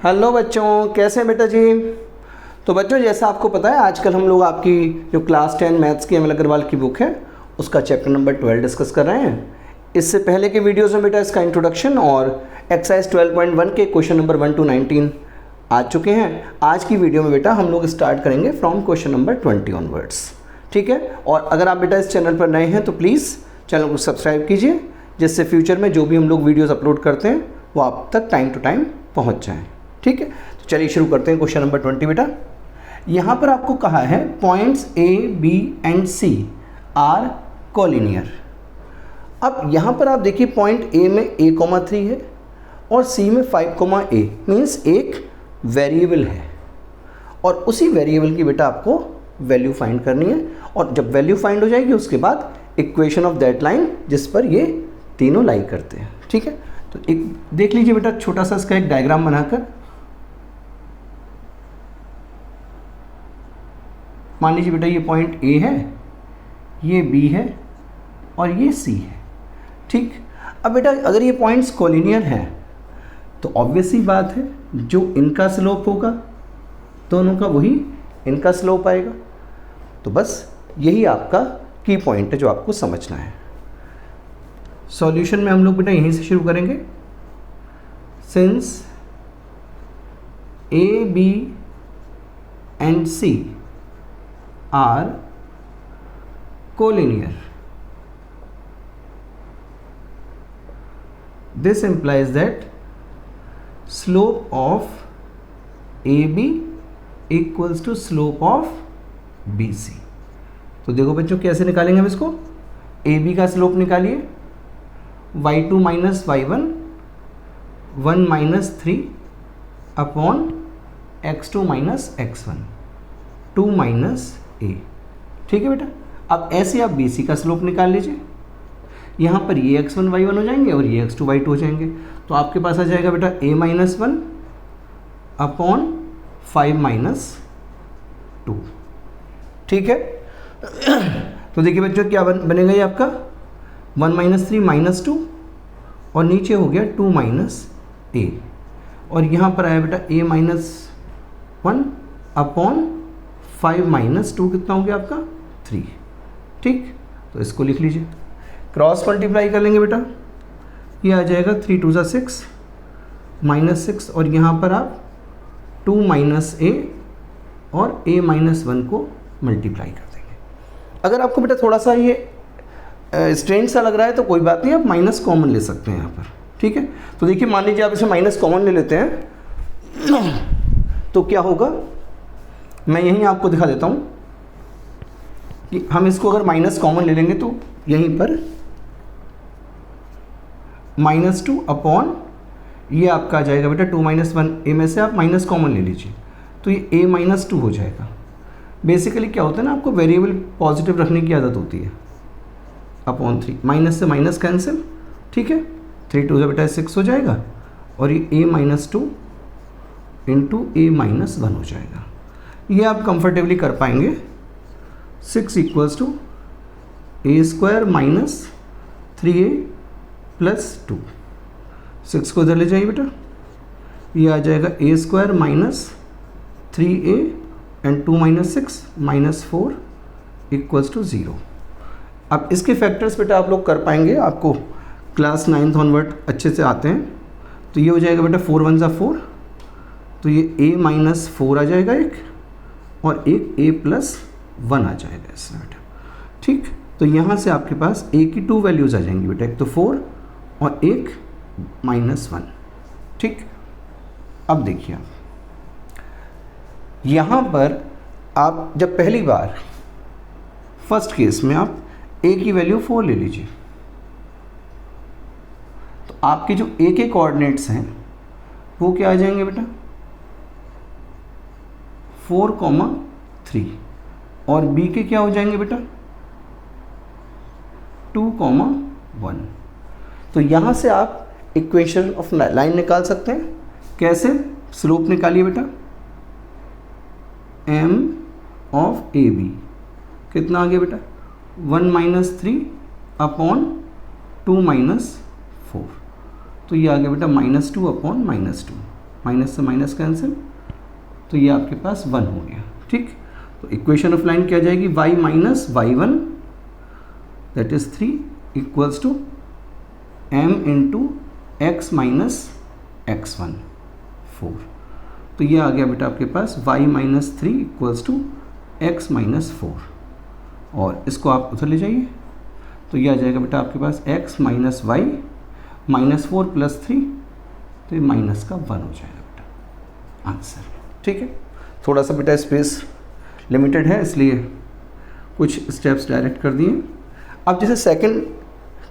Hello बच्चों, कैसे हैं बेटा जी। तो बच्चों, जैसा आपको पता है आजकल हम लोग आपकी जो क्लास 10 मैथ्स की एम एल अग्रवाल की बुक है उसका चैप्टर नंबर 12 डिस्कस कर रहे हैं। इससे पहले के वीडियोज़ में बेटा इसका इंट्रोडक्शन और एक्सरसाइज 12.1 के क्वेश्चन नंबर 1 to 19 आ चुके हैं। आज की वीडियो में बेटा हम लोग स्टार्ट करेंगे फ्रॉम क्वेश्चन नंबर 20 ऑनवर्ड्स, ठीक है। और अगर आप बेटा इस चैनल पर नए हैं तो प्लीज़ चैनल को सब्सक्राइब कीजिए, जिससे फ्यूचर में जो भी हम लोग वीडियोज़ अपलोड करते हैं वो आप तक टाइम टू टाइम पहुँच जाएँ, ठीक है। तो चलिए शुरू करते हैं क्वेश्चन नंबर 20 बेटा। यहाँ पर आपको कहा है points A B and C are collinear. अब यहाँ पर आप देखिए पॉइंट ए में a,3 है और सी में 5,a मीन्स एक वेरिएबल है और उसी वेरिएबल की बेटा आपको वैल्यू फाइंड करनी है। और जब वैल्यू फाइंड हो जाएगी उसके बाद इक्वेशन ऑफ दैट लाइन जिस पर ये तीनों लाई करते हैं, ठीक है। तो एक देख लीजिए बेटा छोटा सा इसका एक डायग्राम बनाकर। मान लीजिए बेटा ये पॉइंट ए है, ये बी है और ये सी है, ठीक। अब बेटा अगर ये पॉइंट्स कोलिनियर हैं तो ऑब्वियस सी बात है जो इनका स्लोप होगा दोनों का वही इनका स्लोप आएगा। तो बस यही आपका की पॉइंट है जो आपको समझना है। सॉल्यूशन में हम लोग बेटा यहीं से शुरू करेंगे। Since A B and C are collinear, this implies that slope of AB equals to slope of BC। तो देखो बच्चों कैसे निकालेंगे हम इसको। AB का स्लोप निकालिए, y2 minus y1 1 minus 3 upon x2 minus x1 2 minus a, ठीक है बेटा। अब ऐसे आप BC का स्लोप निकाल लीजिए। यहाँ पर ये x1 y1 हो जाएंगे और ये x2 y2 हो जाएंगे। तो आपके पास आ जाएगा बेटा a माइनस 1 अपॉन 5 माइनस 2, ठीक है। तो देखिए बच्चों क्या बनेगा ये आपका 1 माइनस 3 माइनस 2 और नीचे हो गया 2 माइनस a और यहाँ पर आया बेटा a माइनस 1 अपॉन 5 माइनस 2 कितना हो गया आपका 3, ठीक। तो इसको लिख लीजिए, क्रॉस मल्टीप्लाई कर लेंगे बेटा। ये आ जाएगा 3 2 ज़ा 6 माइनस 6 और यहाँ पर आप 2 माइनस a और a माइनस 1 को मल्टीप्लाई कर देंगे। अगर आपको बेटा थोड़ा सा ये स्ट्रेंज सा लग रहा है तो कोई बात नहीं, आप माइनस कॉमन ले सकते हैं यहाँ पर, ठीक है। तो देखिए मान लीजिए आप इसे माइनस कॉमन ले लेते हैं तो क्या होगा, मैं यहीं आपको दिखा देता हूँ कि हम इसको अगर माइनस कॉमन ले लेंगे तो यहीं पर -2 अपॉन ये आपका आ जाएगा बेटा 2 माइनस 1 ए में से आप माइनस कॉमन ले लीजिए तो ये a माइनस 2 हो जाएगा। बेसिकली क्या होता है ना, आपको वेरिएबल पॉजिटिव रखने की आदत होती है। अपॉन 3 माइनस से माइनस कैंसिल, ठीक है। 3 2 बेटा 6 हो जाएगा और ये a minus 2 into a minus 1 हो जाएगा। ये आप कंफर्टेबली कर पाएंगे। 6 equals to a square minus 3a plus 2। 6 को इधर ले जाइए बेटा, ये आ जाएगा a square minus 3a and 2 minus 6 minus 4 equals to 0। अब इसके फैक्टर्स बेटा आप लोग कर पाएंगे, आपको क्लास 9th ऑनवर्ड अच्छे से आते हैं। तो ये हो जाएगा बेटा 4 1 ज़ा 4, तो ये a माइनस 4 आ जाएगा एक और एक a प्लस 1 आ जाएगा इसमें बेटा, ठीक। तो यहाँ से आपके पास a की 2 वैल्यूज़ आ जाएंगी बेटा, एक तो 4 और एक माइनस 1, ठीक। अब देखिए यहाँ पर आप जब पहली बार फर्स्ट केस में आप a की वैल्यू 4 ले लीजिए तो आपके जो a के कोऑर्डिनेट्स हैं वो क्या आ जाएंगे बेटा 4,3 और b के क्या हो जाएंगे बेटा 2,1। तो यहाँ से आप इक्वेशन ऑफ लाइन निकाल सकते हैं। कैसे, स्लोप निकालिए बेटा m ऑफ ए बी कितना आ गया बेटा 1 माइनस 3 अपॉन 2 माइनस 4, तो ये आ गया बेटा -2 अपॉन -2। माइनस से माइनस कैंसिल, तो ये आपके पास 1 हो गया। ठीक, तो इक्वेशन ऑफ लाइन क्या जाएगी, y minus y1 that is 3 equals to m into x minus x1 4। तो ये आ गया बेटा आपके पास y minus 3 equals to x minus 4, और इसको आप उधर ले जाइए तो ये आ जाएगा बेटा आपके पास x minus y minus 4 plus 3, तो ये माइनस का 1 हो जाएगा बेटा आंसर। ठीक है, थोड़ा सा बेटा स्पेस लिमिटेड है इसलिए कुछ स्टेप्स डायरेक्ट कर दिए। अब जैसे सेकंड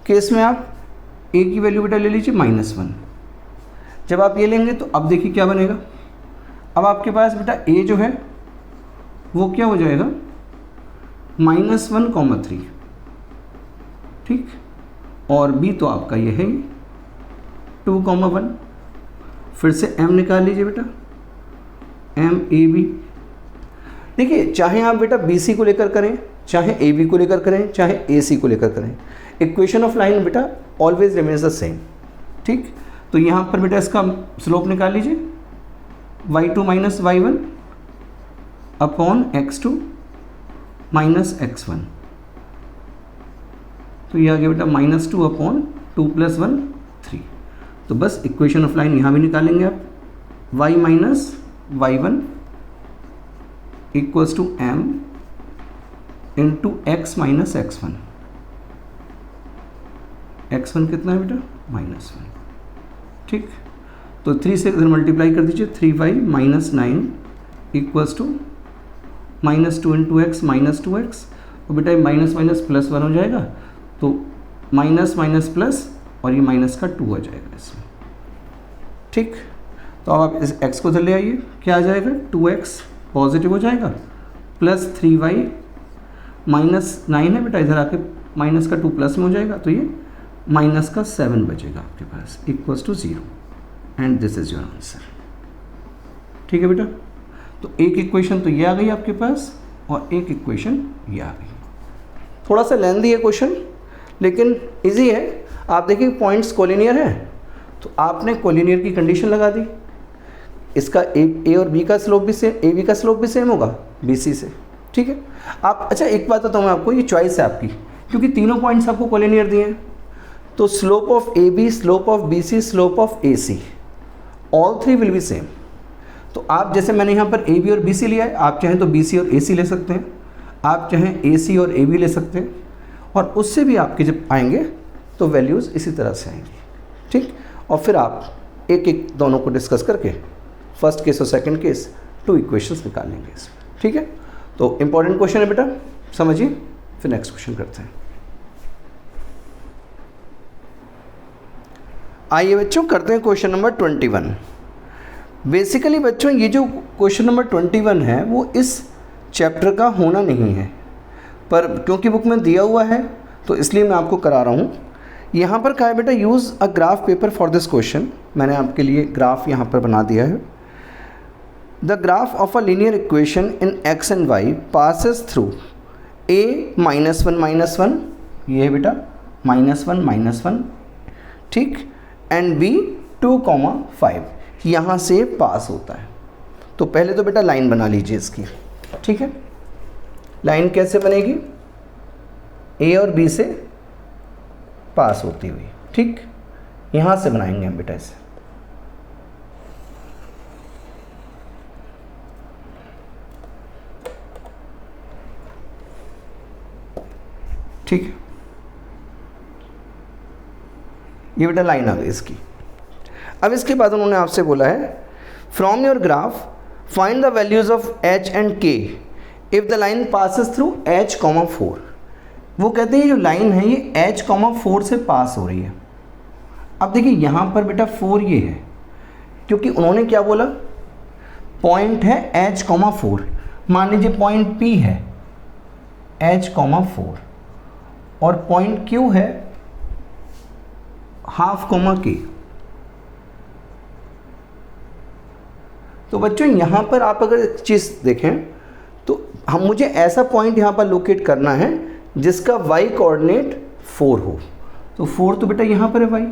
केस में आप a की वैल्यू बेटा ले लीजिए -1। जब आप ये लेंगे तो अब देखिए क्या बनेगा, अब आपके पास बेटा a जो है वो क्या हो जाएगा -1,3। ठीक, और b तो आपका ये है 2,1। फिर से m निकाल लीजिए बेटा, m a b। देखिए चाहे आप बेटा BC को लेकर करें, चाहे AB को लेकर करें, चाहे AC को लेकर करें, इक्वेशन ऑफ लाइन बेटा ऑलवेज रिमेन्स द सेम। ठीक, तो यहाँ पर बेटा इसका स्लोप निकाल लीजिए, y2 minus y1 upon x2 minus x1, तो ये आ गया बेटा -2 अपॉन 2 प्लस 1 3। तो बस इक्वेशन ऑफ लाइन यहाँ भी निकालेंगे आप, y minus y1 equals to m into x minus x1। x1 कितना है बेटा -1। ठीक, तो 3 से इधर मल्टीप्लाई कर दीजिए, 3y minus 9 equals to -2 into x minus 2x, और बेटा ये माइनस माइनस प्लस 1 हो जाएगा, तो माइनस माइनस प्लस और ये माइनस का 2 आ जाएगा इसमें। ठीक, तो अब आप इस x को इधर ले आइए, क्या आ जाएगा 2x पॉजिटिव हो जाएगा प्लस 3y माइनस 9 है बेटा, इधर आके माइनस का 2 प्लस में हो जाएगा, तो ये माइनस का 7 बचेगा आपके पास equals to 0, and this is your answer. ठीक है बेटा, तो एक इक्वेशन तो ये आ गई आपके पास और एक इक्वेशन ये आ गई। थोड़ा सा लेंथी है क्वेश्चन लेकिन इजी है। आप देखिए पॉइंट्स कोलिनियर है, तो आपने कोलिनियर की कंडीशन लगा दी, इसका ए और बी का स्लोप भी सेम, ए बी का स्लोप भी सेम होगा बी सी से। ठीक है, आप अच्छा एक बात बताऊँ मैं आपको, ये चॉइस है आपकी, क्योंकि तीनों पॉइंट्स आपको कोलिनियर दिए हैं, तो slope of A B, slope of B C, slope of A C, all 3 will be same. तो आप जैसे मैंने यहाँ पर ए बी और बी सी लिया है, आप चाहें तो बी सी और ए सी ले सकते हैं, आप चाहें ए सी और ए बी ले सकते हैं, और उससे भी आपके जब आएंगे तो वैल्यूज़ इसी तरह से आएंगी। ठीक, और फिर आप एक एक दोनों को डिस्कस करके फर्स्ट केस और सेकंड केस 2 इक्वेशंस निकालेंगे इसमें। ठीक है, तो इंपॉर्टेंट क्वेश्चन है बेटा, समझिए, फिर नेक्स्ट क्वेश्चन करते हैं। आइए बच्चों करते हैं क्वेश्चन नंबर 21। बेसिकली बच्चों ये जो क्वेश्चन नंबर 21 है वो इस चैप्टर का होना नहीं है, पर क्योंकि बुक में दिया हुआ है तो इसलिए मैं आपको करा रहा हूँ। यहाँ पर कहा है बेटा use a graph paper for this question, मैंने आपके लिए ग्राफ यहाँ पर बना दिया है। The graph of a linear equation in x and y passes through a -1 ये है बेटा -1 ठीक, एंड b 2,5 यहाँ से पास होता है। तो पहले तो बेटा लाइन बना लीजिए इसकी। ठीक है, लाइन कैसे बनेगी, a और b से पास होती हुई। ठीक, यहाँ से बनाएंगे हम बेटा इसे। ठीक है, ये बेटा लाइन आ गई इसकी। अब इसके बाद उन्होंने आपसे बोला है from your graph find the values of h and k if the line passes through h, 4। वो कहते हैं जो लाइन है ये h, 4 से पास हो रही है। अब देखिए यहाँ पर बेटा 4 ये है, क्योंकि उन्होंने क्या बोला, पॉइंट है h, 4। मान लीजिए पॉइंट P है h, 4 और पॉइंट Q है ½ k। तो बच्चों यहाँ पर आप अगर एक चीज़ देखें तो मुझे ऐसा पॉइंट यहाँ पर लोकेट करना है जिसका y कोऑर्डिनेट 4 हो। तो 4 तो बेटा यहाँ पर है y,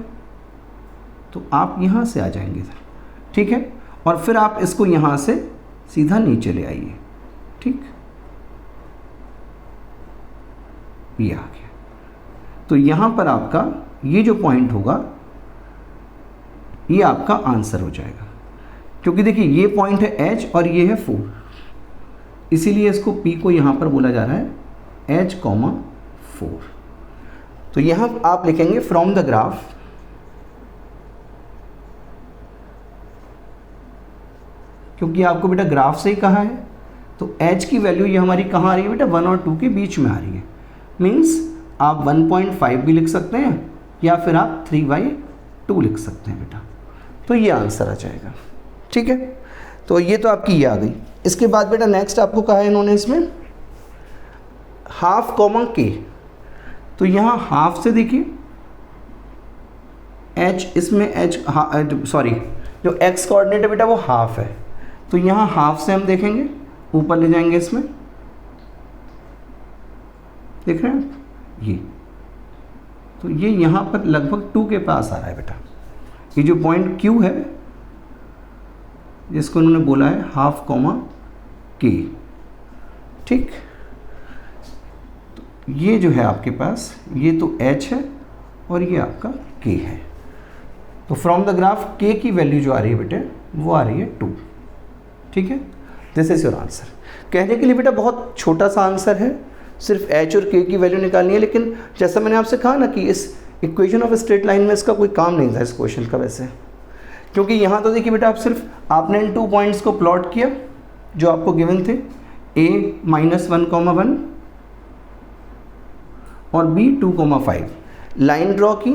तो आप यहाँ से आ जाएंगे इधर। ठीक है, और फिर आप इसको यहाँ से सीधा नीचे ले आइए, ठीक, ये आ गया। तो यहाँ पर आपका ये जो पॉइंट होगा ये आपका आंसर हो जाएगा, क्योंकि देखिए ये पॉइंट है H और ये है 4, इसीलिए इसको P को यहाँ पर बोला जा रहा है H, 4। तो यहाँ आप लिखेंगे फ्रॉम द ग्राफ क्योंकि आपको बेटा ग्राफ से ही कहा है, तो H की वैल्यू ये हमारी कहाँ आ रही है बेटा, 1 और 2 के बीच में आ रही है। मीन्स आप 1.5 भी लिख सकते हैं या फिर आप 3/2 लिख सकते हैं बेटा, तो ये आंसर आ जाएगा, ठीक है। तो ये तो आपकी ये आ गई। इसके बाद बेटा नेक्स्ट आपको कहा है इन्होंने इसमें हाफ कॉमा के, तो यहाँ हाफ से देखिए H, इसमें H सॉरी जो x कोऑर्डिनेट है बेटा वो हाफ है, तो यहाँ हाफ से हम देखेंगे ऊपर ले जाएंगे, इसमें देख रहे हैं ये, तो ये यहाँ पर लगभग 2 के पास आ रहा है बेटा। ये जो पॉइंट Q है जिसको उन्होंने बोला है हाफ कॉमा के, ठीक, तो ये जो है आपके पास ये तो H है और ये आपका K है। तो फ्रॉम द ग्राफ K की वैल्यू जो आ रही है बेटे वो आ रही है 2, ठीक है। This is your answer. कहने के लिए बेटा बहुत छोटा सा आंसर है, सिर्फ H और K की वैल्यू निकालनी है, लेकिन जैसा मैंने आपसे कहा ना कि इस इक्वेशन ऑफ स्ट्रेट लाइन में इसका कोई काम नहीं था इस क्वेश्चन का वैसे, क्योंकि यहाँ तो देखिए बेटा आप सिर्फ आपने इन 2 पॉइंट्स को प्लॉट किया जो आपको गिवन थे, A -1,1 और B 2,5, लाइन ड्रॉ की,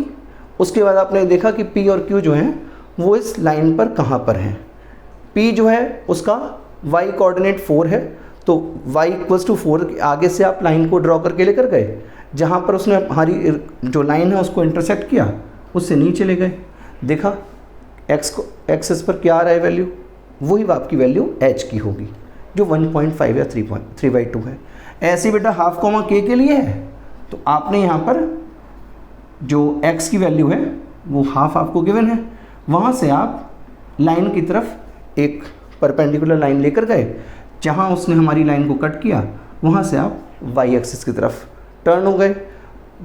उसके बाद आपने देखा कि P और Q जो हैं वो इस लाइन पर कहाँ पर हैं। P जो है उसका y कोऑर्डिनेट 4 है, तो y = 4 के आगे से आप लाइन को ड्रॉ करके लेकर गए, जहाँ पर उसने हमारी जो लाइन है उसको इंटरसेक्ट किया, उससे नीचे ले गए, देखा एक्सिस पर क्या आ रहा है वैल्यू, वही आपकी वैल्यू H की होगी जो 1.5 या 3/2 है। ऐसे बेटा हाफ कॉमा K के लिए है, तो आपने यहाँ पर जो x की वैल्यू है वो हाफ आपको गिवन है, वहाँ से आप लाइन की तरफ एक परपेंडिकुलर लाइन लेकर गए, जहाँ उसने हमारी लाइन को कट किया वहाँ से आप y एक्सिस की तरफ टर्न हो गए।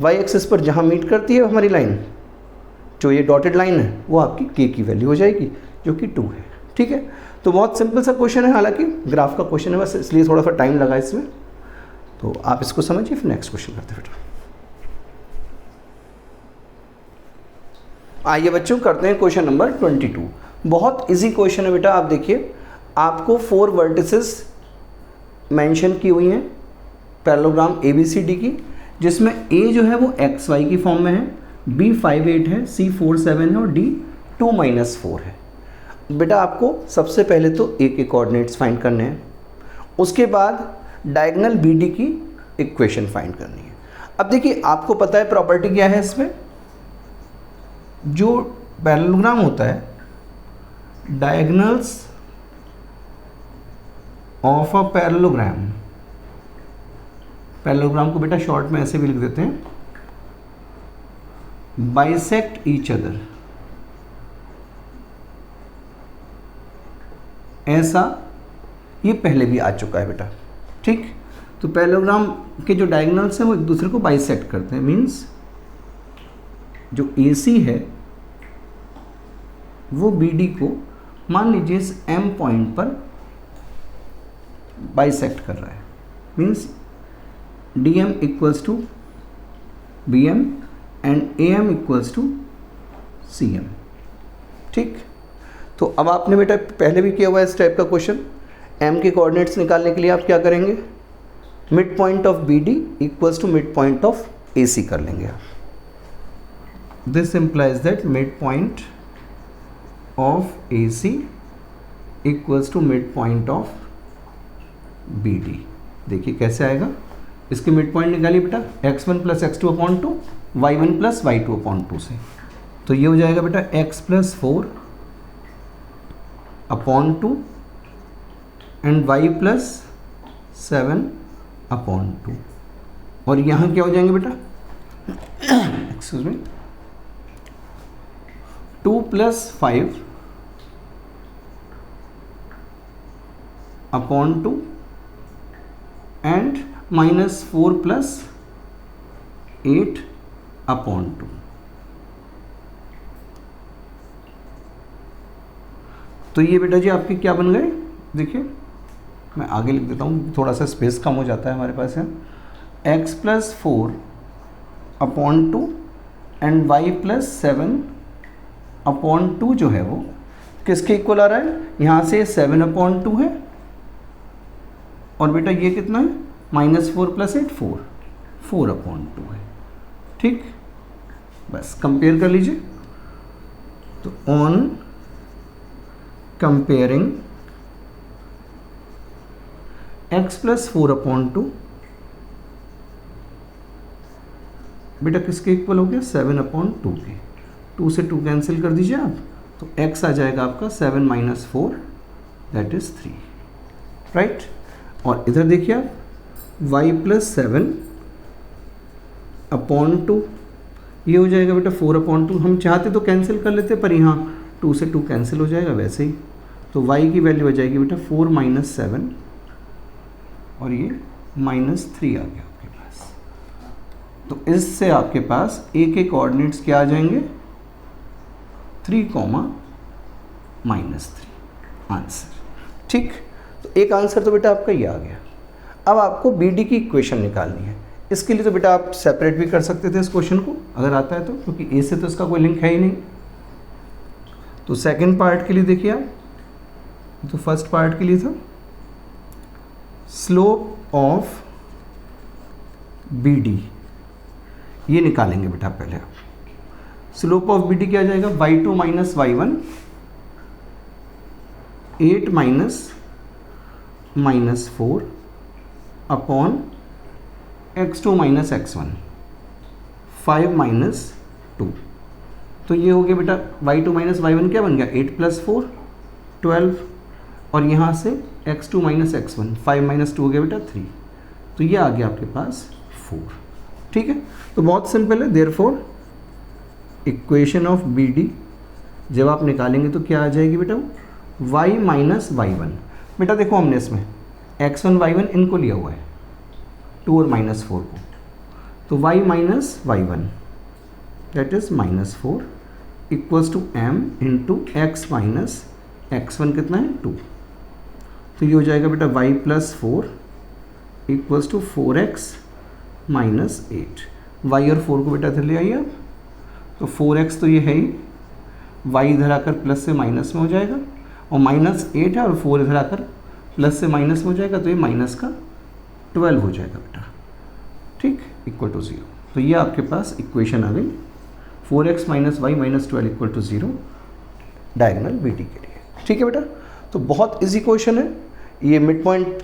y एक्सिस पर जहाँ मीट करती है हमारी लाइन, जो ये डॉटेड लाइन है, वो आपकी k की वैल्यू हो जाएगी जो कि 2 है, ठीक है। तो बहुत सिंपल सा क्वेश्चन है, हालांकि ग्राफ का क्वेश्चन है बस, इसलिए थोड़ा सा टाइम लगा इसमें, तो आप इसको समझिए, फिर नेक्स्ट क्वेश्चन करते हैं बेटा। आइए बच्चों करते हैं क्वेश्चन नंबर 22। बहुत इजी क्वेश्चन है बेटा। आप देखिए आपको 4 वर्टिसेस मेंशन की हुई हैं पैरेललोग्राम ABCD की, जिसमें A जो है वो XY की फॉर्म में है, B 5 8 है, C 4 7 है और D 2 - 4 है। बेटा आपको सबसे पहले तो A के कोऑर्डिनेट्स फाइंड करने हैं, उसके बाद डायगोनल BD की इक्वेशन फाइंड करनी है। अब देखिए आपको पता है प्रॉपर्टी क्या है इसमें, जो पैरेललोग्राम होता है diagonals of a parallelogram, parallelogram को बेटा शॉर्ट में ऐसे भी लिख देते हैं, बाइसेक्ट ईच अदर, ऐसा ये पहले भी आ चुका है बेटा, ठीक। तो पैरेललोग्राम के जो डायगोनल्स हैं वो एक दूसरे को बाइसेक्ट करते हैं, मीन्स जो AC है वो BD को मान लीजिए इस M पॉइंट पर बाइसेक्ट कर रहा है, means DM = BM and AM = CM, ठीक। तो अब आपने बेटा पहले भी किया हुआ है इस टाइप का क्वेश्चन। M के कोऑर्डिनेट्स निकालने के लिए आप क्या करेंगे, mid point of BD = mid point of AC कर लेंगे आप। This implies that mid point of AC = mid point of BD। देखिए कैसे आएगा, इसके मिड पॉइंट निकालिए बेटा, x1 + x2/2 y1 + y2/2 से, तो ये हो जाएगा बेटा x + 4/2 एंड y + 7/2, और यहाँ क्या हो जाएंगे बेटा, excuse me, 2 + 5 upon 2 and -4 + 8 upon 2। तो ये बेटा जी आपके क्या बन गए, देखिए मैं आगे लिख देता हूँ, थोड़ा सा स्पेस कम हो जाता है हमारे पास है। x + 4 upon 2 and y + 7 upon 2 जो है वो किसके इक्वल आ रहा है, यहाँ से 7 अपॉन 2 है और बेटा ये कितना है, -4 + 8 4 अपॉन 2 है। ठीक, बस कंपेयर कर लीजिए। तो ऑन कंपेयरिंग x + 4 अपॉन 2 बेटा किसके इक्वल हो गया, 7 अपॉन 2 के। 2 से 2 कैंसिल कर दीजिए आप, तो x आ जाएगा आपका 7 - 4 दैट इज 3, राइट। और इधर देखिए आप y + 7 अपॉन 2, ये हो जाएगा बेटा 4 अपॉन 2। हम चाहते तो कैंसिल कर लेते, पर यहाँ 2 से 2 कैंसिल हो जाएगा वैसे ही, तो y की वैल्यू आ जाएगी बेटा 4 - 7 और ये -3 आ गया आपके पास। तो इससे आपके पास a के कोऑर्डिनेट्स क्या आ जाएंगे, 3, -3 आंसर। ठीक, तो एक आंसर तो बेटा आपका ये आ गया। अब आपको BD की इक्वेशन निकालनी है। इसके लिए तो बेटा आप सेपरेट भी कर सकते थे इस क्वेश्चन को अगर आता है तो, क्योंकि A से तो इसका कोई लिंक है ही नहीं। तो सेकंड पार्ट के लिए देखिए आप, तो फर्स्ट पार्ट के लिए था स्लोप ऑफ BD, ये निकालेंगे बेटा पहले आप। स्लोप ऑफ BD क्या आ जाएगा, y2 - y1 8 - -4 upon x2 - x1 5 - 2। तो ये हो गया बेटा y2 - y1 क्या बन गया, 8 + 4 12 और यहाँ से x2 - x1 5 - 2 हो गया बेटा 3। तो ये आ गया आपके पास 4। ठीक है, तो बहुत सिंपल है। देयरफॉर इक्वेशन ऑफ BD जब आप निकालेंगे तो क्या आ जाएगी बेटा, y - y1। बेटा देखो हमने इसमें x1 y1 इनको लिया हुआ है 2 और -4 को, तो y - y1 that is -4 equals to m into x - x1 कितना है 2। तो ये हो जाएगा बेटा y + 4 equals to 4x - 8। y और 4 को बेटा इधर ले आइए आप, तो 4x तो ये है ही, y इधर आकर प्लस से माइनस में हो जाएगा और -8 है और 4 इधर आकर प्लस से माइनस में हो जाएगा, तो ये माइनस का 12 हो जाएगा बेटा। ठीक, इक्वल टू 0। तो ये आपके पास इक्वेशन आ गई 4x - y - 12 equal to 0 diagonal BD के लिए। ठीक है बेटा, तो बहुत इजी क्वेश्चन है ये। मिड पॉइंट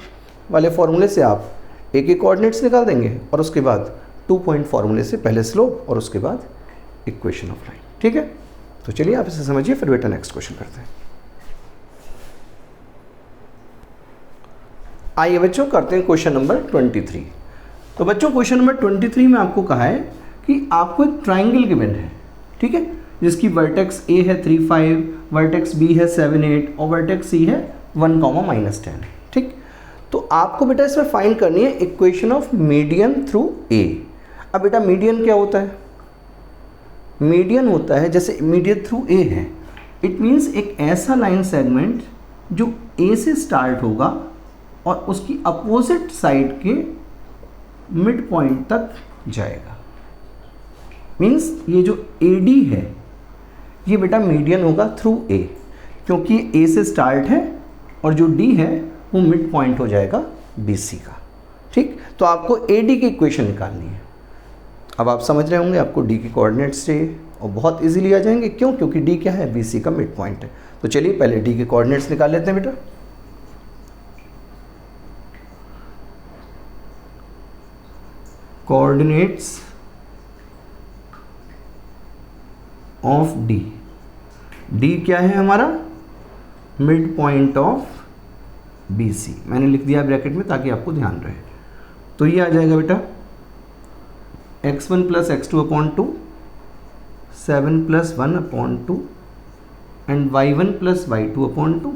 वाले फॉर्मूले से आप a के कोऑर्डिनेट्स निकाल देंगे और उसके बाद 2 पॉइंट फॉर्मूले से पहले स्लोप और उसके बाद इक्वेशन ऑफ लाइन। ठीक है, तो चलिए आप इसे समझिए, फिर बेटा नेक्स्ट क्वेश्चन करते हैं। आइए बच्चों करते हैं क्वेश्चन नंबर 23। तो बच्चों क्वेश्चन नंबर 23 में आपको कहा है कि आपको एक ट्राइंगल गिवन है, ठीक है, जिसकी वर्टेक्स A है 3 5, वर्टेक्स B है 7 8 और वर्टेक्स C है 1, -10। ठीक, तो आपको बेटा इसमें फाइंड करनी है equation of median through A। अब बेटा मीडियन क्या होता है, मीडियन होता है जैसे मीडियन थ्रू A है, इट मीन्स एक ऐसा लाइन सेगमेंट जो A से स्टार्ट होगा और उसकी अपोजिट साइड के मिड पॉइंट तक जाएगा। मीन्स ये जो AD है ये बेटा मीडियन होगा थ्रू A, क्योंकि A से स्टार्ट है और जो D है वो मिड पॉइंट हो जाएगा BC का। ठीक, तो आपको AD की इक्वेशन निकालनी है। अब आप समझ रहे होंगे आपको D के कोऑर्डिनेट्स चाहिए और बहुत इजीली आ जाएंगे। क्यों, क्योंकि D क्या है, BC का मिड पॉइंट है। तो चलिए पहले D के कोऑर्डिनेट्स निकाल लेते हैं बेटा। कोऑर्डिनेट्स ऑफ D, D क्या है हमारा, मिड पॉइंट ऑफ BC। मैंने लिख दिया ब्रैकेट में ताकि आपको ध्यान रहे। तो ये आ जाएगा बेटा x1 + x2 upon 2, 7 + 1 upon 2 and y1 + y2 upon 2,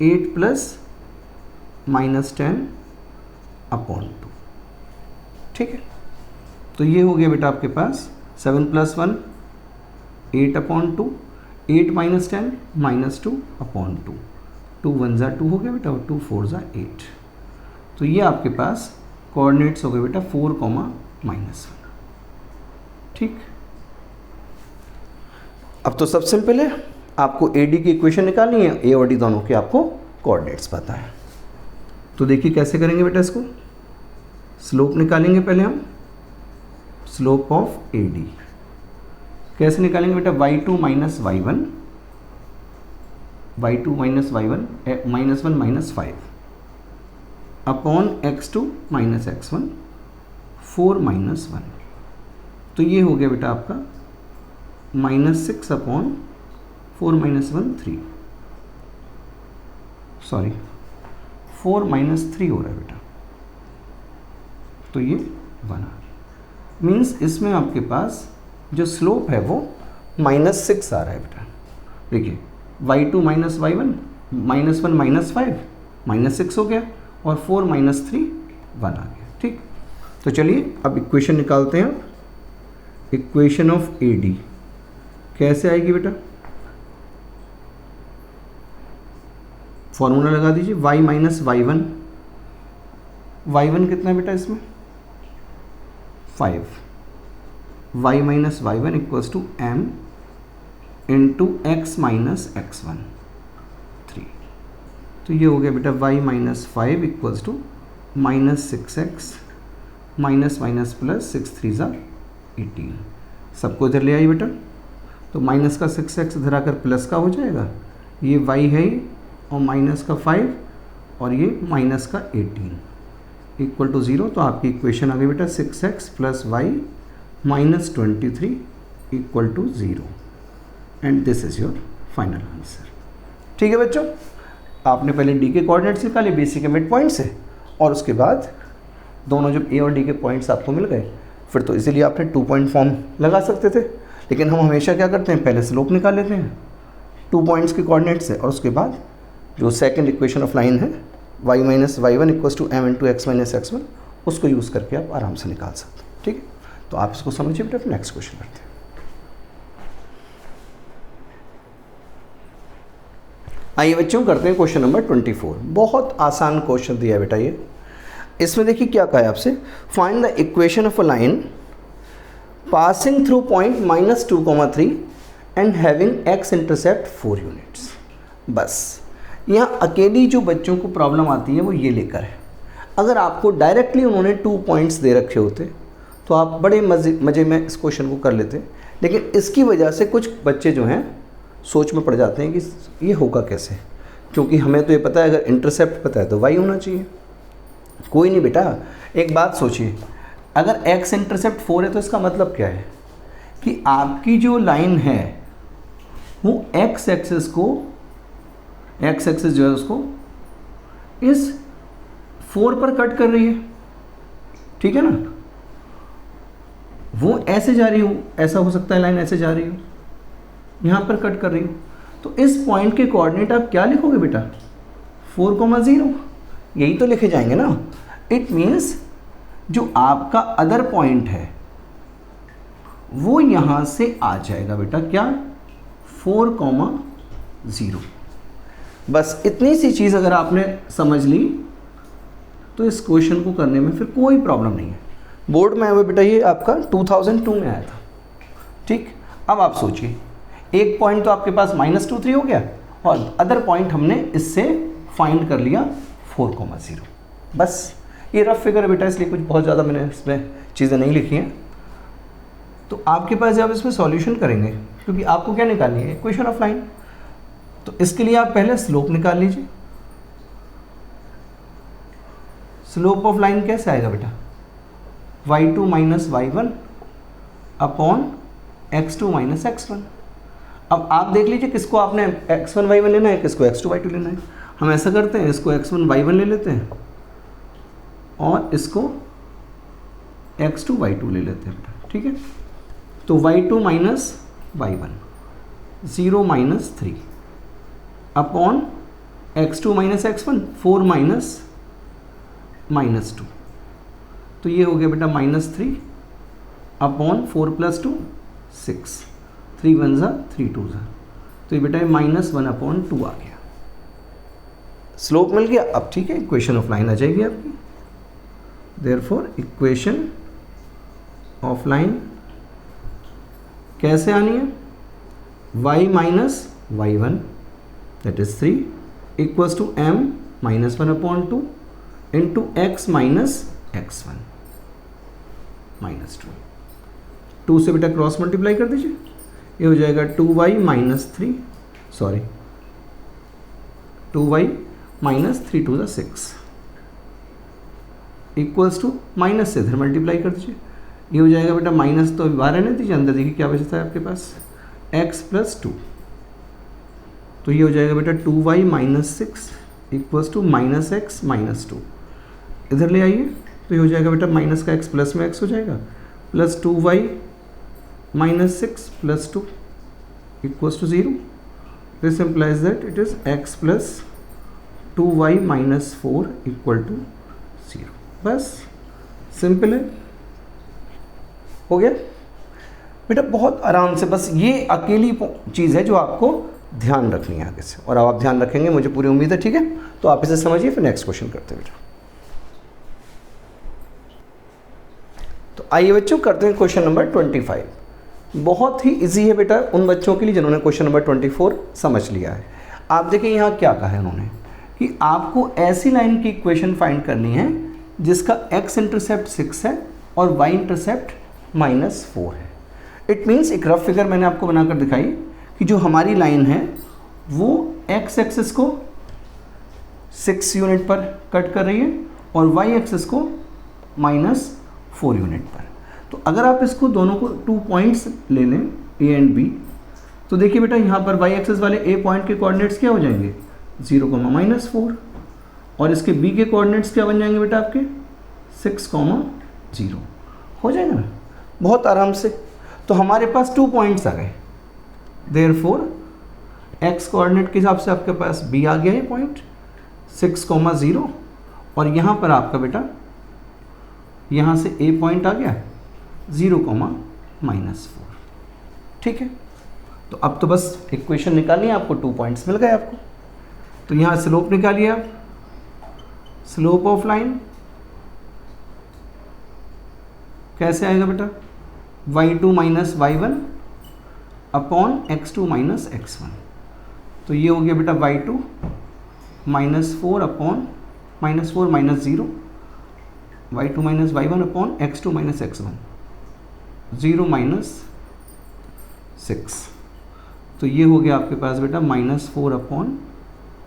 8 + -10/2। ठीक है, तो ये हो गया बेटा आपके पास 7 + 1 8/2, 8 - 10 -2/2, 2 1 = 2 हो गया बेटा और 2 4 = 8। तो ये आपके पास कोऑर्डिनेट्स हो गए बेटा 4, -1। ठीक, अब तो सब सिंपल है, आपको AD की इक्वेशन निकालनी है, A और D दोनों के आपको कोऑर्डिनेट्स पता है। तो देखिए कैसे करेंगे बेटा, इसको स्लोप निकालेंगे पहले हम, स्लोप ऑफ AD कैसे निकालेंगे बेटा, y2 - y1, y2 - y1 -1 - 5 upon x2 - x1 4 - 1। तो ये हो गया बेटा आपका -6/4 - 1 3, सॉरी 4 - 3 हो रहा है बेटा, तो ये 1 मीन्स इसमें आपके पास जो स्लोप है वो -6 आ रहा है बेटा। देखिए y2 - y1 -1 - 5 -6 हो गया और 4 - 3 1 आ गया। ठीक, तो चलिए अब इक्वेशन निकालते हैं। इक्वेशन ऑफ AD कैसे आएगी बेटा, फॉर्मूला लगा दीजिए, y - y1, y1 कितना है बेटा इसमें 5, y - y1 equals to m into x - x1 3। तो ये हो गया बेटा y - 5 equals to -6x minus plus 6 3 = 18। सबको इधर ले आई बेटा, तो माइनस का 6x इधर आकर प्लस का हो जाएगा, ये y है ही, और माइनस का 5 और ये माइनस का 18 इक्वल टू 0। तो आपकी इक्वेशन आ गई बेटा 6x + y - 23 equal to 0 and this is your final answer. ठीक है बच्चों, आपने पहले डी के कोऑर्डिनेट्स निकाले BC के मिड पॉइंट से, और उसके बाद दोनों जब A और D के पॉइंट्स आपको मिल गए, फिर तो इसीलिए आपने 2 पॉइंट फॉर्म लगा सकते थे, लेकिन हम हमेशा क्या करते हैं, पहले स्लोप निकाल लेते हैं 2 पॉइंट्स के कोऑर्डिनेट से, और उसके बाद जो सेकंड इक्वेशन ऑफ लाइन है y - y1 equals to m into x - x1, उसको यूज़ करके आप आराम से निकाल सकते हैं। ठीक है, तो आप इसको समझिए बेटा, फिर नेक्स्ट क्वेश्चन करते हैं। आइए बच्चों करते हैं क्वेश्चन नंबर 24। बहुत आसान क्वेश्चन दिया है बेटा ये। इसमें देखिए क्या कहा है आपसे, find the equation of a line passing through point -2, 3 and having x intercept 4 units. बस यहाँ अकेली जो बच्चों को प्रॉब्लम आती है वो ये लेकर है। अगर आपको डायरेक्टली उन्होंने 2 पॉइंट्स दे रखे होते तो आप बड़े मज़े में इस क्वेश्चन को कर लेते, लेकिन इसकी वजह से कुछ बच्चे जो हैं सोच में पड़ जाते हैं कि ये होगा कैसे, क्योंकि हमें तो ये पता है अगर इंटरसेप्ट पता है तो y होना चाहिए। कोई नहीं बेटा, एक बात सोचिए, अगर x इंटरसेप्ट 4 है तो इसका मतलब क्या है कि आपकी जो लाइन है वो x एक्सिस जो है उसको इस 4 पर कट कर रही है। ठीक है ना, वो ऐसे जा रही हो, ऐसा हो सकता है लाइन ऐसे जा रही हो, यहाँ पर कट कर रही हो, तो इस पॉइंट के कोऑर्डिनेट आप क्या लिखोगे बेटा 4,0, यही तो लिखे जाएंगे ना। इट मीन्स जो आपका अदर पॉइंट है वो यहाँ से आ जाएगा बेटा क्या 4,0। बस इतनी सी चीज़ अगर आपने समझ ली तो इस क्वेश्चन को करने में फिर कोई प्रॉब्लम नहीं है। बोर्ड में हुआ बेटा ये आपका 2002 में आया था। ठीक, अब आप सोचिए, एक पॉइंट तो आपके पास -2 3 हो गया और अदर पॉइंट हमने इससे फाइंड कर लिया 4,0। बस ये रफ फिगर है बेटा, इसलिए कुछ बहुत ज़्यादा मैंने इसमें चीज़ें नहीं लिखी हैं। तो आपके पास जब इसमें सॉल्यूशन करेंगे, क्योंकि आपको क्या निकालनी है इक्वेशन ऑफ लाइन, तो इसके लिए आप पहले स्लोप निकाल लीजिए। स्लोप ऑफ लाइन कैसे आएगा बेटा y2 - y1 upon x2 - x1। अब आप देख लीजिए किसको आपने x1 y1 लेना है, किसको x2 y2 लेना है। हम ऐसा करते हैं, इसको x1 y1 ले लेते हैं और इसको x2 y2 ले लेते हैं बेटा। ठीक है, तो y2 - y1 0 - 3 upon x2 - x1 4 - -2, तो ये हो गया बेटा -3 अपॉन 4 + 2 6, 3 × 1 = 3 × 2 = तो ये बेटा -1/2 आ गया। स्लोप मिल गया। अब ठीक है, इक्वेशन ऑफ लाइन आ जाएगी आपकी। देयरफॉर इक्वेशन ऑफ लाइन कैसे आनी है? y - y1 that is 3 equals to m - 1/2 into x - x1 -2। 2 से बेटा क्रॉस मल्टीप्लाई कर दीजिए, ये हो जाएगा 2y - 3, sorry 2y - 3 × 2 = 6 equals to minus से इधर मल्टीप्लाई कर दीजिए, ये हो जाएगा बेटा माइनस तो बाहर रहने दीजिए, अंदर देखिए क्या बचता है आपके पास x + 2, तो ये हो जाएगा बेटा 2y - 6 इक्वल्स टू -x - 2, इधर ले आइए तो ये हो जाएगा बेटा माइनस का x प्लस में x हो जाएगा plus 2y - 6 + 2 equals to 0। This implies that it is x + 2y - 4 = 0। बस सिंपल है, हो गया बेटा, बहुत आराम से। बस ये अकेली चीज़ है जो आपको ध्यान रखनी है आगे से, और अब आप ध्यान रखेंगे मुझे पूरी उम्मीद है, ठीक है। तो आप इसे समझिए, फिर नेक्स्ट क्वेश्चन करते हैं बेटा। तो आइए बच्चों करते हैं क्वेश्चन नंबर 25। बहुत ही इजी है बेटा उन बच्चों के लिए जिन्होंने क्वेश्चन नंबर 24 समझ लिया है। आप देखिए यहाँ क्या कहा है उन्होंने कि आपको ऐसी लाइन की इक्वेशन फाइंड करनी है जिसका x इंटरसेप्ट 6 है और y इंटरसेप्ट -4 है। इट मीन्स एक रफ फिगर मैंने आपको बनाकर दिखाई कि जो हमारी लाइन है वो x एक्सिस को 6 यूनिट पर कट कर रही है और y एक्सिस को -4 यूनिट पर। तो अगर आप इसको दोनों को 2 पॉइंट्स ले लें a एंड b, तो देखिए बेटा यहाँ पर y एक्सिस वाले a पॉइंट के कोऑर्डिनेट्स क्या हो जाएंगे 0, -4, और इसके b के कोऑर्डिनेट्स क्या बन जाएंगे बेटा आपके 6, 0 हो जाएगा ना बहुत आराम से। तो हमारे पास 2 पॉइंट्स आ गए, देयरफॉर x कोऑर्डिनेट के हिसाब से आपके पास b आ गया है पॉइंट 6, 0, और यहाँ पर आपका बेटा यहाँ से a पॉइंट आ गया 0, -4, ठीक है। तो अब तो बस इक्वेशन निकालनी है आपको, 2 पॉइंट्स मिल गए आपको। तो यहाँ स्लोप निकालिए आप, स्लोप ऑफ लाइन कैसे आएगा बेटा y2 - y1 upon x2 - x1। तो ये हो गया बेटा y2 -4 upon -4 -0, y2 - y1 upon x2 - x1, 0 -6। तो ये हो गया आपके पास बेटा -4 अपॉन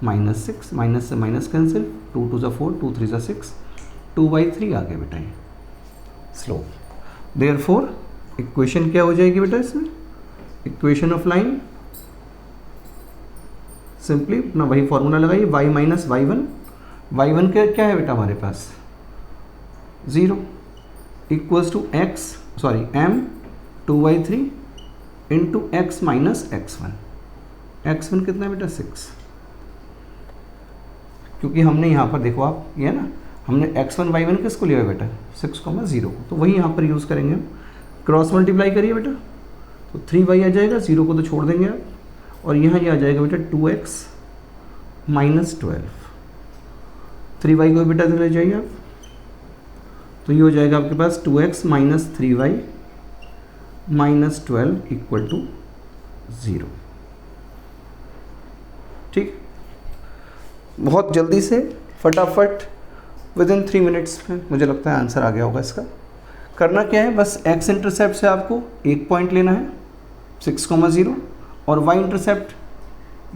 -6, माइनस से माइनस कैंसिल, 2 × 2 = 4, 2 × 3 = 6, 2/3 आ गया बेटा ये स्लोप। देयरफॉर इक्वेशन क्या हो जाएगी बेटा इसमें, इक्वेशन ऑफ लाइन सिंपली अपना वही फॉर्मूला लगाइए, y - y1, y1 क्या है बेटा हमारे पास 0 equals to m 2/3 into x - x1। x1 कितना है बेटा 6, क्योंकि हमने यहाँ पर देखो आप ये है ना, हमने x1 y1 किसको लिया है बेटा 6, 0 को, तो वही यहाँ पर यूज़ करेंगे हम। क्रॉस मल्टीप्लाई करिए बेटा, तो 3y आ जाएगा, 0 को तो छोड़ देंगे आप, और यहाँ ये आ जाएगा बेटा 2x - 12, 3y को बेटा ले जाइए आप, तो ये हो जाएगा आपके पास 2x - 3y - 12 = 0, ठीक। बहुत जल्दी से फटाफट विदिन 3 मिनट्स में मुझे लगता है आंसर आ गया होगा इसका। करना क्या है, बस x इंटरसेप्ट से आपको एक पॉइंट लेना है 6, 0, और y इंटरसेप्ट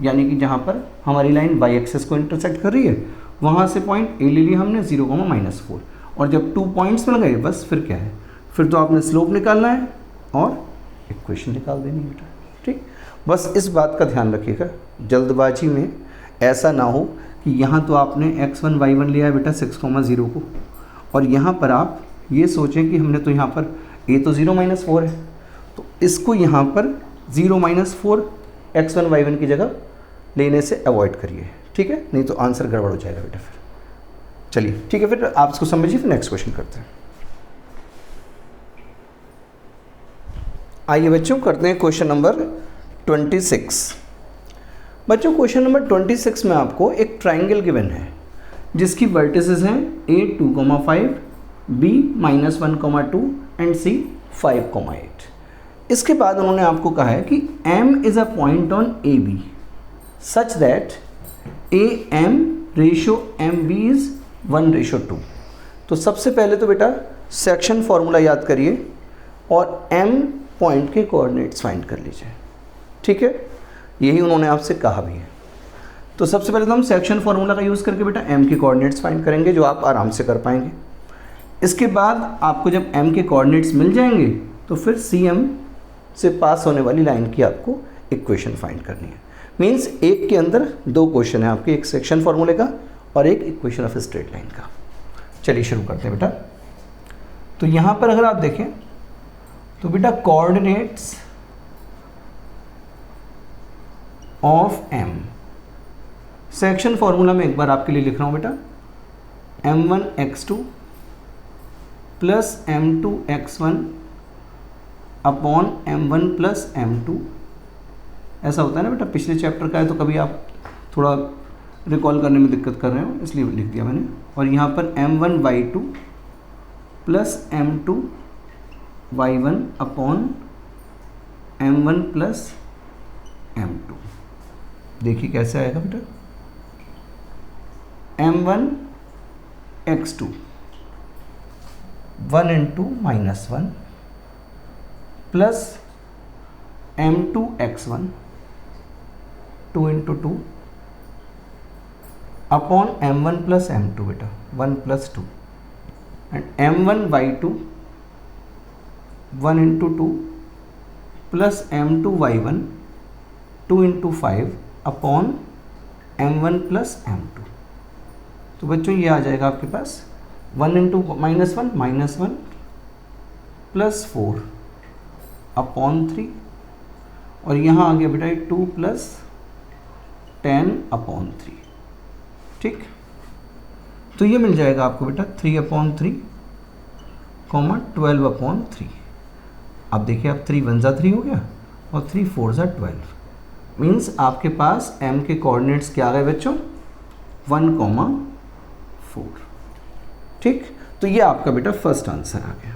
यानी कि जहाँ पर हमारी लाइन y एक्सिस को इंटरसेक्ट कर रही है वहाँ से पॉइंट a ले लिया हमने 0, -4, और जब 2 पॉइंट्स मिल गए बस फिर क्या है, फिर तो आपने स्लोप निकालना है और इक्वेशन निकाल देनी है बेटा, ठीक। बस इस बात का ध्यान रखिएगा, जल्दबाजी में ऐसा ना हो कि यहाँ तो आपने x1 y1 लिया है बेटा 6, 0 को, और यहाँ पर आप ये सोचें कि हमने तो यहाँ पर a तो 0 - 4 है, तो इसको यहाँ पर 0 - 4 x1 y1 की जगह लेने से अवॉइड करिए, ठीक है, नहीं तो आंसर गड़बड़ हो जाएगा बेटा फिर। चलिए ठीक है, फिर आप इसको समझिए, फिर नेक्स्ट क्वेश्चन करते हैं। आइए बच्चों करते हैं क्वेश्चन नंबर 26। बच्चों क्वेश्चन नंबर 26 में आपको एक ट्राइंगल गिवन है जिसकी वर्टिसेस हैं a 2,5, b -1,2 एंड c 5,8। इसके बाद उन्होंने आपको कहा है कि m is a point on A B such that AM ratio MB is 1:2। तो सबसे पहले तो बेटा सेक्शन फॉर्मूला याद करिए और m पॉइंट के कोऑर्डिनेट्स फाइंड कर लीजिए, ठीक है, यही उन्होंने आपसे कहा भी है। तो सबसे पहले तो हम सेक्शन फॉर्मूला का यूज़ करके बेटा m के कोऑर्डिनेट्स फाइंड करेंगे, जो आप आराम से कर पाएंगे। इसके बाद आपको जब m के कोऑर्डिनेट्स मिल जाएंगे तो फिर CM से पास होने वाली लाइन की आपको इक्वेशन फाइंड करनी है। मीन्स एक के अंदर दो क्वेश्चन है आपके, एक सेक्शन फॉर्मूले का और एक इक्वेशन ऑफ स्ट्रेट लाइन का। चलिए शुरू करते हैं बेटा। तो यहाँ पर अगर आप देखें तो बेटा coordinates of m, section formula में एक बार आपके लिए लिख रहा हूँ बेटा, m1x2 plus m2x1 upon m1 plus m2। ऐसा होता है ना बेटा, पिछले चैप्टर का है तो कभी आप थोड़ा रिकॉल करने में दिक्कत कर रहे हो, इसलिए लिख दिया मैंने। और यहाँ पर m1y2 plus m2y1 upon m1 plus m2। देखिए कैसे आएगा बेटा, m1x2 1 into -1 plus m2x1 2 into 2 upon m1 plus m2 बेटा 1 plus 2 and m1y2 1 into 2 plus m2y1 2 into 5 upon m1 plus m2। तो बच्चों ये आ जाएगा आपके पास 1 इंटू -1 प्लस 4 अपॉन 3 और यहाँ आ गया बेटा 2 प्लस 10 अपॉन 3, ठीक। तो ये मिल जाएगा आपको बेटा 3 अपॉन 3 12 अपॉन 3। अब देखिए आप 3 1 3 हो गया और 3 4 12, मीन्स आपके पास m के कोऑर्डिनेट्स क्या आ गए बच्चों 1,4, ठीक। तो ये आपका बेटा फर्स्ट आंसर आ गया।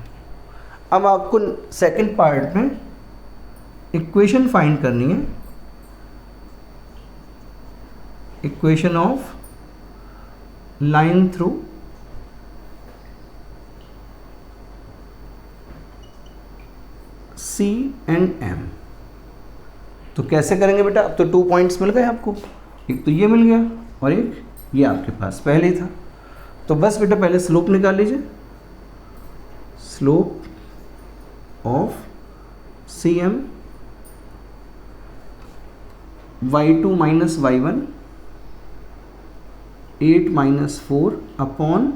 अब आपको सेकंड पार्ट में इक्वेशन फाइंड करनी है, equation of line through C and M। तो कैसे करेंगे बेटा, अब तो 2 पॉइंट्स मिल गए आपको, एक तो ये मिल गया और एक ये आपके पास पहले ही था। तो बस बेटा पहले स्लोप निकाल लीजिए, slope of CM y2 minus y1 8 minus 4 upon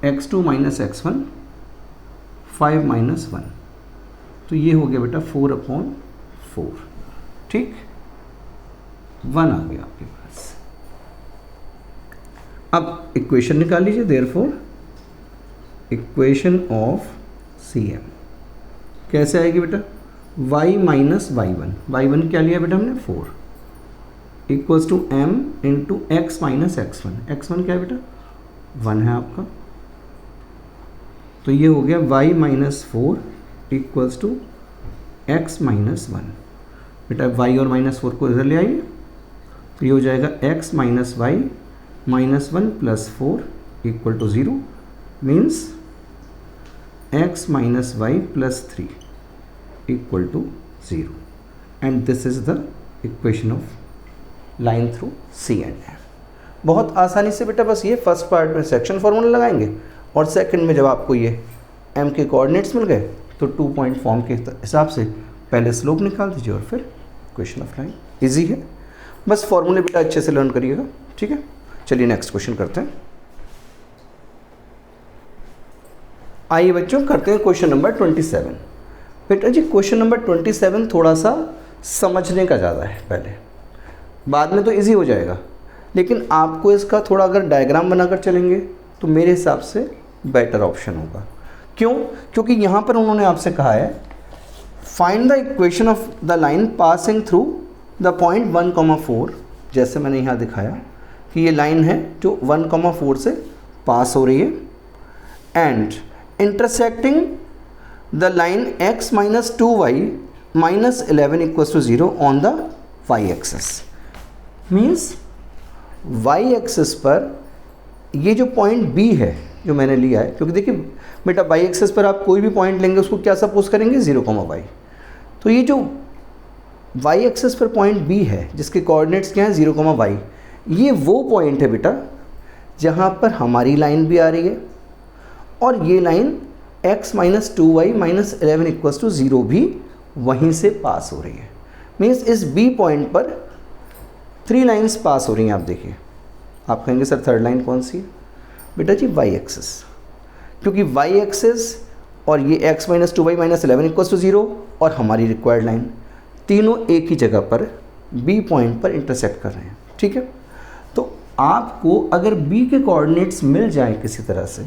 x2 minus x1 5 minus 1। तो ये हो गया बेटा 4 अपॉन 4, ठीक, 1 आ गया आपके पास। अब इक्वेशन निकाल लीजिए, देयरफॉर इक्वेशन ऑफ CM कैसे आएगी बेटा, y माइनस y1 क्या लिया बेटा हमने 4 equals to m into x minus x1 क्या है बेटा 1 है आपका। तो ये हो गया y minus 4 equals to x minus 1। बेटा y और -4 को इधर ले आइए, तो ये हो जाएगा x minus y minus 1 plus 4 equal to 0, means x minus y plus 3 equal to 0 and this is the equation of line through C and M। बहुत आसानी से बेटा बस ये फर्स्ट पार्ट में सेक्शन फॉर्मूला लगाएंगे और सेकंड में जब आपको ये M के कोऑर्डिनेट्स मिल गए तो 2 पॉइंट फॉर्म के हिसाब से पहले स्लोप निकाल दीजिए और फिर इक्वेशन ऑफ लाइन। इजी है, बस फॉर्मूले बेटा अच्छे से लर्न करिएगा, ठीक है। चलिए नेक्स्ट क्वेश्चन करते हैं। आइए बच्चों करते हैं क्वेश्चन नंबर 27। बेटा जी क्वेश्चन नंबर 27 थोड़ा सा समझने का ज़्यादा है, पहले बाद में तो इजी हो जाएगा, लेकिन आपको इसका थोड़ा अगर डायग्राम बनाकर चलेंगे तो मेरे हिसाब से बेटर ऑप्शन होगा। क्यों? क्योंकि यहाँ पर उन्होंने आपसे कहा है find the equation of the line passing through the point 1,4, जैसे मैंने यहाँ दिखाया कि ये लाइन है जो 1,4 से पास हो रही है, and intersecting the line x minus 2y minus 11 equals to 0 on the y axis. Means y axis पर ये जो पॉइंट B है जो मैंने लिया है, क्योंकि देखिए बेटा y एक्सिस पर आप कोई भी पॉइंट लेंगे उसको क्या सपोज करेंगे 0,y। तो ये जो y एक्सिस पर पॉइंट B है जिसके कोऑर्डिनेट्स क्या हैं 0,y, ये वो पॉइंट है बेटा जहाँ पर हमारी लाइन भी आ रही है और ये line x minus 2y minus 11 equals to 0 भी वहीं से पास हो रही है। मीन्स इस B पॉइंट पर 3 लाइन्स पास हो रही हैं। आप देखिए, आप कहेंगे सर थर्ड लाइन कौन सी है? बेटा जी y एक्सिस, क्योंकि y एक्सिस और ये x minus 2y minus 11 equals to 0 और हमारी रिक्वायर्ड लाइन, तीनों एक ही जगह पर B पॉइंट पर इंटरसेक्ट कर रहे हैं। ठीक है, तो आपको अगर B के कोऑर्डिनेट्स मिल जाएं किसी तरह से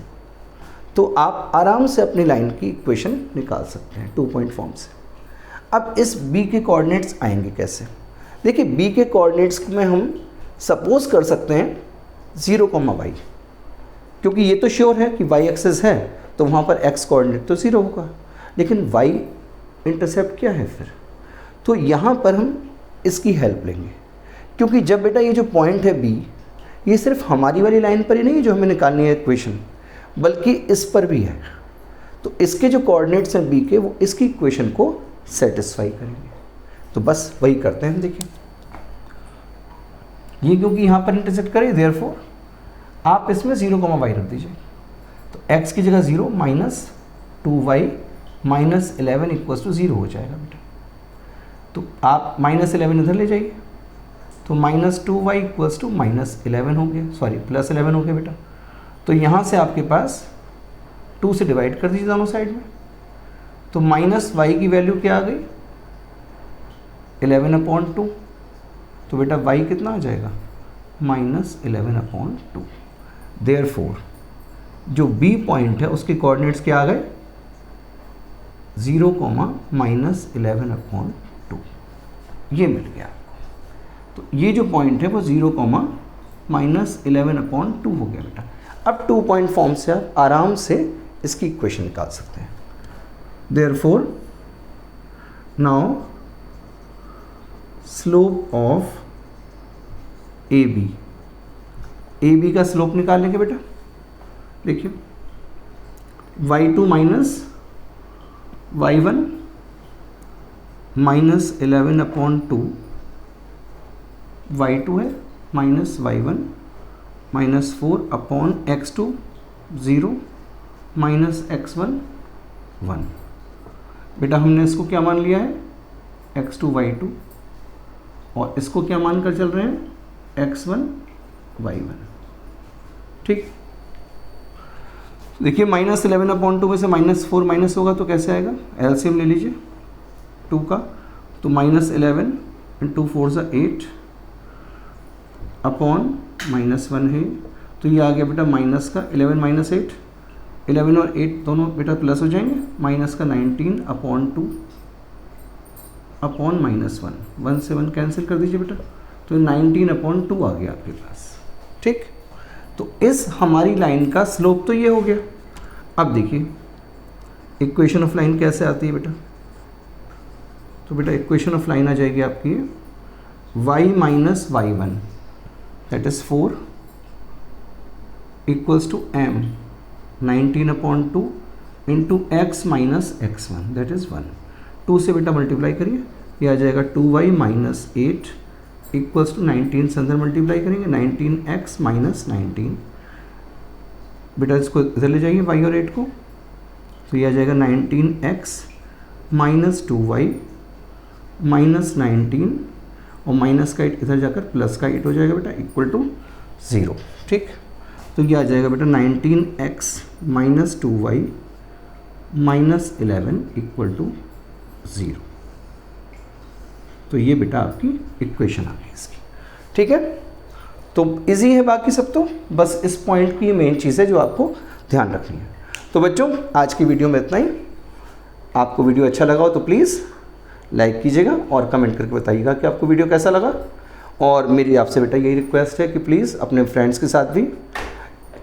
तो आप आराम से अपनी लाइन की इक्वेशन निकाल सकते हैं 2 पॉइंट फॉर्म से। अब इस B के कोऑर्डिनेट्स आएंगे कैसे? देखिए B के कोऑर्डिनेट्स में हम सपोज कर सकते हैं 0,y, क्योंकि ये तो श्योर है कि y एक्सिस है तो वहाँ पर x कोऑर्डिनेट तो 0 होगा, लेकिन y इंटरसेप्ट क्या है फिर? तो यहाँ पर हम इसकी हेल्प लेंगे, क्योंकि जब बेटा ये जो पॉइंट है B, ये सिर्फ हमारी वाली लाइन पर ही नहीं है जो हमें निकालनी है इक्वेशन, बल्कि इस पर भी है। तो इसके जो कोऑर्डिनेट्स हैं B के, वो इसकी इक्वेशन को सेटिस्फाई करेंगे। तो बस वही करते हैं। देखिए ये क्योंकि यहाँ पर इंटरसेक्ट करें, देयरफॉर आप इसमें 0,y रख दीजिए, तो x की जगह 0 minus 2y minus 11 equals to 0 हो जाएगा बेटा। तो आप माइनस 11 इधर ले जाइए, तो minus 2y equals to minus 11 हो गया, सॉरी प्लस 11 हो गया बेटा। तो यहाँ से आपके पास 2 से डिवाइड कर दीजिए दोनों साइड में, तो माइनस y की वैल्यू क्या आ गई 11/2। तो बेटा y कितना आ जाएगा माइनस 11/2। देयरफॉर जो B पॉइंट है उसके कोऑर्डिनेट्स क्या आ गए 0, माइनस 11/2, ये मिल गया आपको। तो ये जो पॉइंट है वो 0, माइनस 11/2 हो गया बेटा। अब 2 पॉइंट फॉर्म से आप आराम से इसकी इक्वेशन निकाल सकते हैं। Therefore now slope of AB का स्लोप निकालेंगे बेटा। देखिए y2 minus y1 minus 11/2, y2 है minus y1 minus 4/x2 0 minus x1 1। बेटा हमने इसको क्या मान लिया है x2 y2, और इसको क्या मान कर चल रहे हैं x1 y1। ठीक, देखिए माइनस 11/2 में से माइनस 4 माइनस होगा तो कैसे आएगा? एलसीएम ले लीजिए 2 का, तो माइनस 11 इंटू 4 = 8 अपॉन माइनस 1 है, तो ये आ गया बेटा माइनस का 11 माइनस 8, 11 और 8 दोनों बेटा प्लस हो जाएंगे, माइनस का 19/2 अपॉन माइनस 1, 1 से 1 कैंसिल कर दीजिए बेटा, तो 19/2 आ गया आपके पास। ठीक, तो इस हमारी लाइन का स्लोप तो ये हो गया। अब देखिए इक्वेशन ऑफ लाइन कैसे आती है बेटा? तो बेटा इक्वेशन ऑफ लाइन आ जाएगी आपकी y minus y1 that is 4 equals to m 19/2 into x minus x1 that is 1। 2 से बेटा मल्टीप्लाई करिए, ये आ जाएगा 2y माइनस 8 इक्वल्स टू 19 से अंदर मल्टीप्लाई करेंगे 19x माइनस 19। बेटा इसको इधर ले जाइए y और 8 को, तो ये आ जाएगा 19x माइनस 2y माइनस 19, और माइनस का 8 इधर जाकर प्लस का 8 हो जाएगा बेटा इक्वल टू 0। ठीक, तो ये आ जाएगा बेटा 19x minus 2y minus 11 equal to 0। तो ये बेटा आपकी इक्वेशन आ गई इसकी। ठीक है, तो इजी है, बाकी सब तो बस इस पॉइंट की मेन चीज़ है जो आपको ध्यान रखनी है। तो बच्चों आज की वीडियो में इतना ही। आपको वीडियो अच्छा लगा हो तो प्लीज़ लाइक कीजिएगा और कमेंट करके बताइएगा कि आपको वीडियो कैसा लगा। और मेरी आपसे बेटा यही रिक्वेस्ट है कि प्लीज़ अपने फ्रेंड्स के साथ भी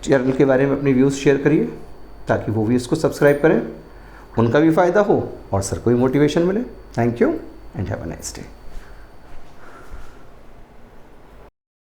चैनल के बारे में अपनी व्यूज़ शेयर करिए, ताकि वो भी इसको सब्सक्राइब करें, उनका भी फ़ायदा हो और सर को भी मोटिवेशन मिले। Thank you and have a nice day.